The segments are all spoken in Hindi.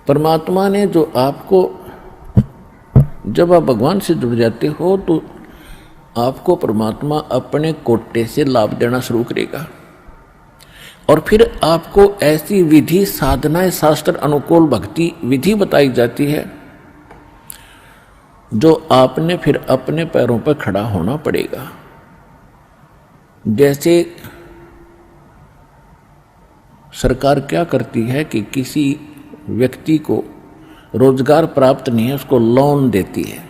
परमात्मा ने जो आपको, जब आप भगवान से जुड़ जाते हो तो आपको परमात्मा अपने कोटे से लाभ देना शुरू करेगा और फिर आपको ऐसी विधि साधनाएं, शास्त्र अनुकूल भक्ति विधि बताई जाती है जो आपने फिर अपने पैरों पर खड़ा होना पड़ेगा। जैसे सरकार क्या करती है कि किसी व्यक्ति को रोजगार प्राप्त नहीं है, उसको लोन देती है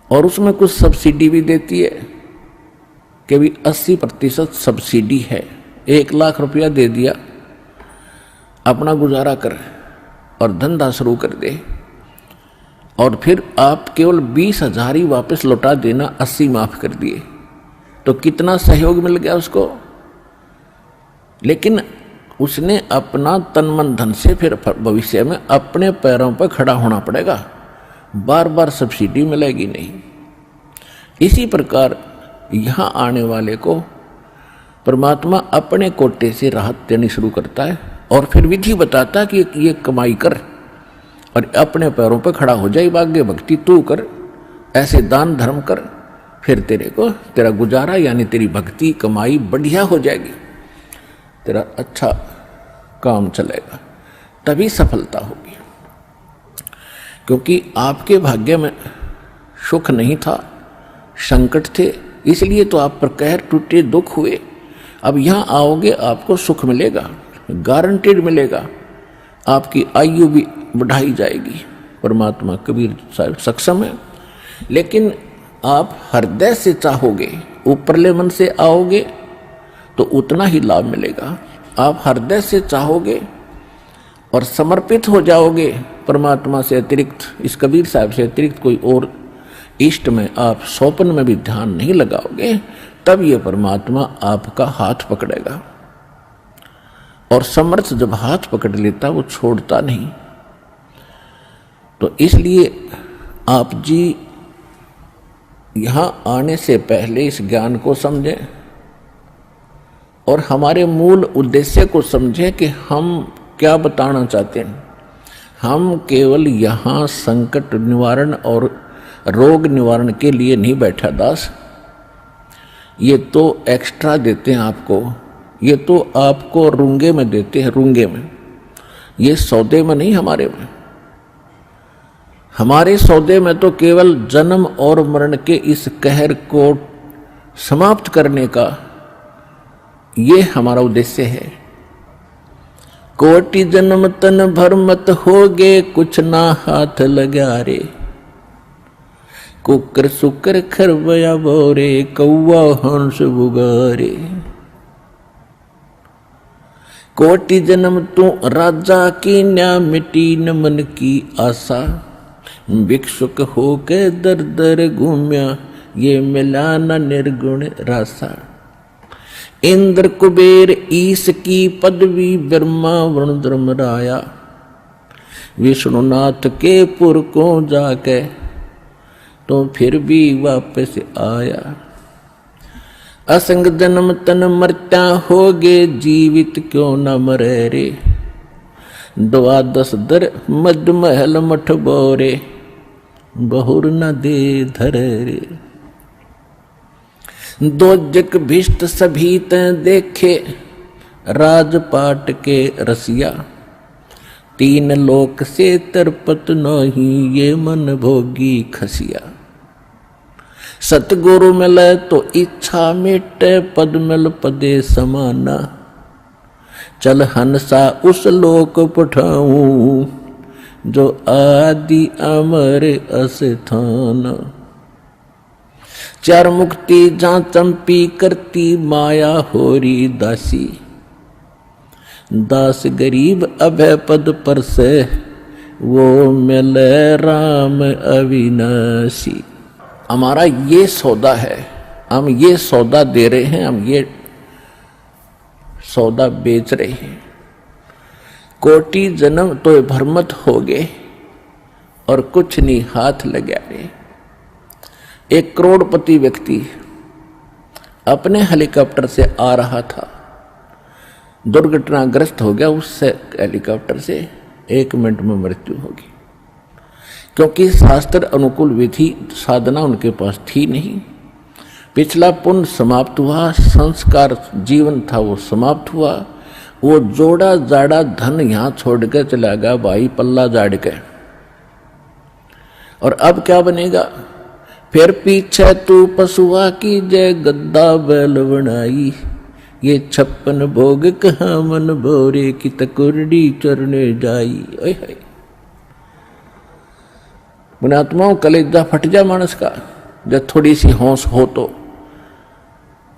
और उसमें कुछ सब्सिडी भी देती है कि भी 80% सब्सिडी है। 1 लाख रुपया दे दिया, अपना गुजारा कर और धंधा शुरू कर दे और फिर आप केवल 20,000 ही वापस लौटा देना, 80 माफ कर दिए, तो कितना सहयोग मिल गया उसको। लेकिन उसने अपना तन मन धन से फिर भविष्य में अपने पैरों पर खड़ा होना पड़ेगा, बार बार सब्सिडी मिलेगी नहीं। इसी प्रकार यहाँ आने वाले को परमात्मा अपने कोटे से राहत देनी शुरू करता है और फिर विधि बताता है कि ये कमाई कर और अपने पैरों पर खड़ा हो जाए, भाग्य भक्ति तू कर, ऐसे दान धर्म कर, फिर तेरा गुजारा यानी तेरी भक्ति कमाई बढ़िया हो जाएगी, तेरा अच्छा काम चलेगा, तभी सफलता होगी। क्योंकि आपके भाग्य में सुख नहीं था, संकट थे, इसलिए तो आप पर कहर टूटे, दुख हुए। अब यहाँ आओगे आपको सुख मिलेगा, गारंटेड मिलेगा, आपकी आयु भी बढ़ाई जाएगी। परमात्मा कबीर साहब सक्षम है। लेकिन आप हृदय से चाहोगे, ऊपरले मन से आओगे तो उतना ही लाभ मिलेगा। आप हृदय से चाहोगे और समर्पित हो जाओगे परमात्मा से अतिरिक्त, इस कबीर साहब से अतिरिक्त कोई और इष्ट में आप स्वप्न में भी ध्यान नहीं लगाओगे, तब ये परमात्मा आपका हाथ पकड़ेगा। और समर्थ जब हाथ पकड़ लेता वो छोड़ता नहीं। तो इसलिए आप जी यहाँ आने से पहले इस ज्ञान को समझें और हमारे मूल उद्देश्य को समझें कि हम क्या बताना चाहते हैं। हम केवल यहाँ संकट निवारण और रोग निवारण के लिए नहीं बैठा दास, ये तो एक्स्ट्रा देते हैं आपको, ये तो आपको रूंगे में देते हैं, रूंगे में, ये सौदे में नहीं, हमारे में। हमारे सौदे में तो केवल जन्म और मरण के इस कहर को समाप्त करने का ये हमारा उद्देश्य है। कोटि जन्म तन भर मत होगे, कुछ ना हाथ लगा रे, कुकर सुकर खरबया बोरे, कौवा हंस बुगारे। कोटि जन्म तू राजा की न्या, मिटी न मन की आशा, भिक्षुक होके दर दर घूम्या, ये मिला न निर्गुण रासा। इंद्र कुबेर ईश की पदवी, ब्रह्मा वरुण धर्मराया, विष्णुनाथ के पुर को जाके तो फिर भी वापस आया। असंग जन्म तन मरत्या होगे, जीवित क्यों न मरे रे, 12 दर मद महल मठ बोरे, बहुर न दे धरे रे। 2 जग भिष्ट सभी ते देखे, राजपाट के रसिया, 3 लोक से तरपत नहीं, ये मन भोगी खसिया। सतगुरु मिले तो इच्छा मिटे, पद मिल पदे समाना, चल हंसा उस लोक पठाऊं, जो आदि अमर अस्थान। 4 मुक्ति जहाँ चंपी करती, माया होरी दासी, दास गरीब अभय पद पर से, वो मिले राम अविनाशी। हमारा ये सौदा है, हम ये सौदा दे रहे हैं, हम ये सौदा बेच रहे हैं। कोटि जन्म तो भरमत हो गए और कुछ नहीं हाथ लगा रहे। 1 करोड़पति व्यक्ति अपने हेलीकॉप्टर से आ रहा था, दुर्घटनाग्रस्त हो गया, उससे हेलीकॉप्टर से 1 मिनट में मृत्यु होगी, क्योंकि शास्त्र अनुकूल विधि साधना उनके पास थी नहीं। पिछला पुण्य समाप्त हुआ, संस्कार जीवन था वो समाप्त हुआ, वो जोड़ा जाड़ा धन यहां छोड़ के चला गया भाई, पल्ला जाड़ के। और अब क्या बनेगा? फिर पीछे तू पशुआ की जय गद्दा बैल बनाई, ये 56 भोग कहाँ मन भोरे की तकुरडी चरने जाई। ओए हाय, पुण्यात्माओं कलेजा फट जा मानस का जब थोड़ी सी होश हो तो,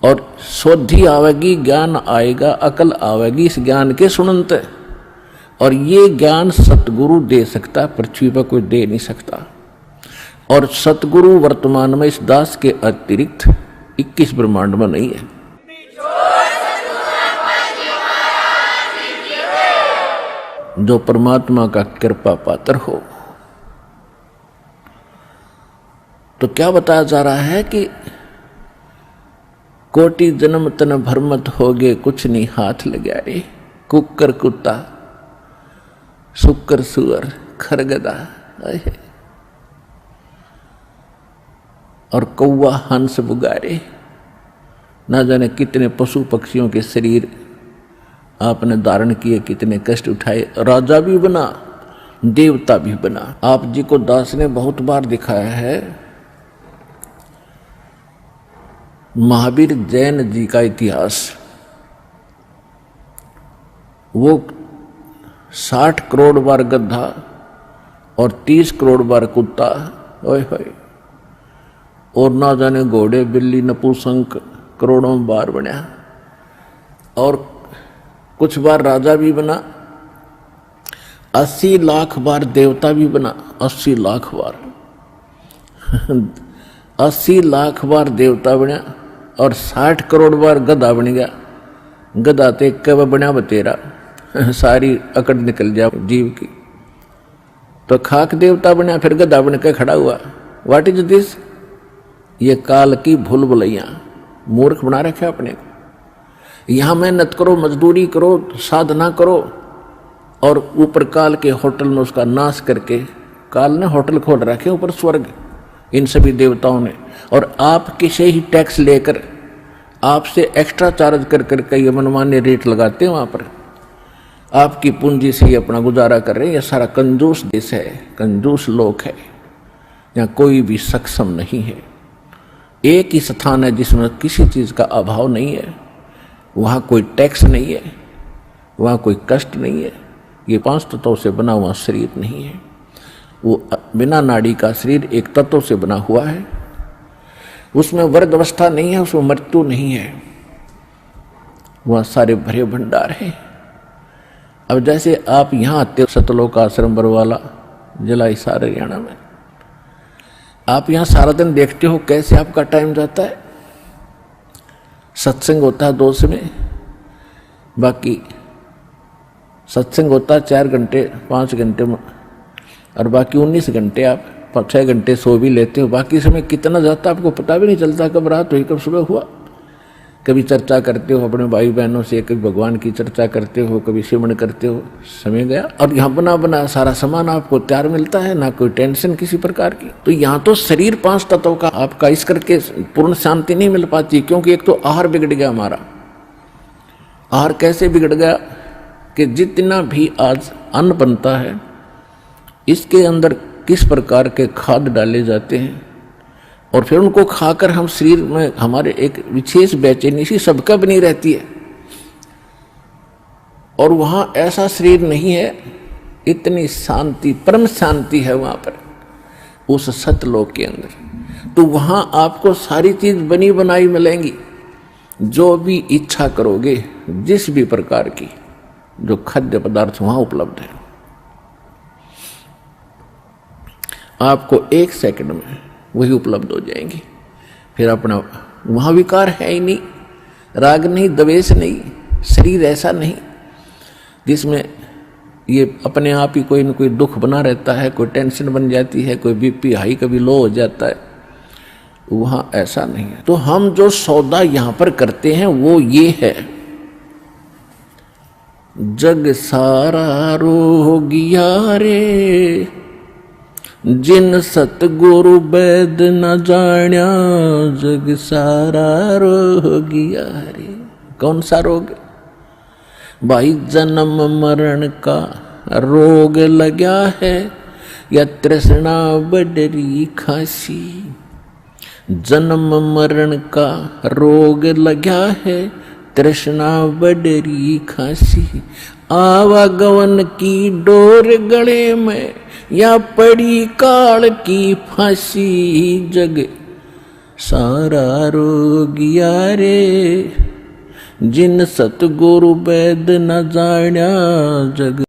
और शोधि आवेगी, ज्ञान आएगा, अकल आवेगी इस ज्ञान के सुनते। और ये ज्ञान सतगुरु दे सकता, पृथ्वी पर कोई दे नहीं सकता। और सतगुरु वर्तमान में इस दास के अतिरिक्त 21 ब्रह्मांड में नहीं है। जो परमात्मा का कृपा पात्र हो। तो क्या बताया जा रहा है कि कोटि जन्म तन भरमत हो गए, कुछ नहीं हाथ लगा रे। कुकर कुत्ता, सुकर सुअर, खरगदा और कौवा हंस बुगारे, ना जाने कितने पशु पक्षियों के शरीर आपने धारण किए, कितने कष्ट उठाए। राजा भी बना, देवता भी बना। आप जी को दास ने बहुत बार दिखाया है महावीर जैन जी का इतिहास। वो 60 करोड़ बार गधा और 30 करोड़ बार कुत्ता, ओए होए, और ना जाने घोड़े बिल्ली नपुंसक करोड़ों बार बना। और कुछ बार राजा भी बना, 80 लाख बार देवता भी बना, 80 लाख बार 80 लाख बार देवता बना, और 60 करोड़ बार गधा बन गया। गधा ते कब बना बतेरा, सारी अकड़ निकल जा जीव की। तो खाक देवता बना, फिर गधा बन के खड़ा हुआ। What is this? ये काल की भूल भुलैया, मूर्ख बना रखे अपने को। यहां मेहनत करो, मजदूरी करो, साधना करो, और ऊपर काल के होटल में उसका नाश करके, काल ने होटल खोल रखे ऊपर स्वर्ग इन सभी देवताओं ने, और आपके से ही टैक्स लेकर आपसे एक्स्ट्रा चार्ज कर करके ये मनमान्य रेट लगाते हैं। वहां पर आपकी पूंजी से ही अपना गुजारा कर रहे हैं। यह सारा कंजूस देश है, कंजूस लोक है, यहाँ कोई भी सक्षम नहीं है। एक ही स्थान है जिसमें किसी चीज का अभाव नहीं है, वहां कोई टैक्स नहीं है, वहां कोई कष्ट नहीं है। ये 5 तत्वों से बना हुआ शरीर नहीं है, वो बिना नाड़ी का शरीर एक तत्व से बना हुआ है। उसमें वर्ग अवस्था नहीं है, उसमें मृत्यु नहीं है, वह सारे भरे भंडार हैं। अब जैसे आप यहां आते हो सतलोक आश्रम बरवाला, जिला हिसार, हरियाणा में, आप यहां सारा दिन देखते हो कैसे आपका टाइम जाता है। सत्संग होता है 2 समय, बाकी सत्संग होता है 4 घंटे 5 घंटे में, और बाकी 19 घंटे आप 6 घंटे सो भी लेते हो। बाकी समय कितना जाता है आपको पता भी नहीं चलता, कब रात हुई कब सुबह हुआ। कभी चर्चा करते हो अपने भाई बहनों से, कभी भगवान की चर्चा करते हो, कभी सिमरन करते हो, समय गया। और यहाँ बना बना सारा सामान आपको तैयार मिलता है, ना कोई टेंशन किसी प्रकार की। तो यहाँ तो शरीर 5 तत्वों का आपका इस करके पूर्ण शांति नहीं मिल पाती, क्योंकि एक तो आहार बिगड़ गया हमारा। आहार कैसे बिगड़ गया कि जितना भी आज अन्न बनता है, इसके अंदर किस प्रकार के खाद डाले जाते हैं, और फिर उनको खाकर हम शरीर में हमारे एक विशेष बेचैनी सी सबका बनी रहती है। और वहां ऐसा शरीर नहीं है, इतनी शांति, परम शांति है वहां पर उस सतलोक के अंदर। तो वहां आपको सारी चीज बनी बनाई मिलेंगी, जो भी इच्छा करोगे, जिस भी प्रकार की जो खाद्य पदार्थ वहां उपलब्ध है, आपको 1 सेकंड में वही उपलब्ध हो जाएंगी। फिर अपना वहां विकार है ही नहीं, राग नहीं, द्वेष नहीं, शरीर ऐसा नहीं जिसमें ये अपने आप ही कोई न कोई दुख बना रहता है, कोई टेंशन बन जाती है, कोई बीपी हाई कभी लो हो जाता है। वहां ऐसा नहीं है। तो हम जो सौदा यहां पर करते हैं वो ये है जग सारा रोगिया रे, जिन सतगुरु वैद न जाण्या, जग सारा रोगिया रे। कौन सा रोग? भाई जन्म मरण का रोग लगा है, या तृष्णा बडरी खासी। जन्म मरण का रोग लगा है, तृष्णा बडरी खासी। आवागमन की डोर गले में, या पड़ी काल की फांसी। जग सारा रोगिया रे, जिन सतगुरु वैद न जाण्या, जग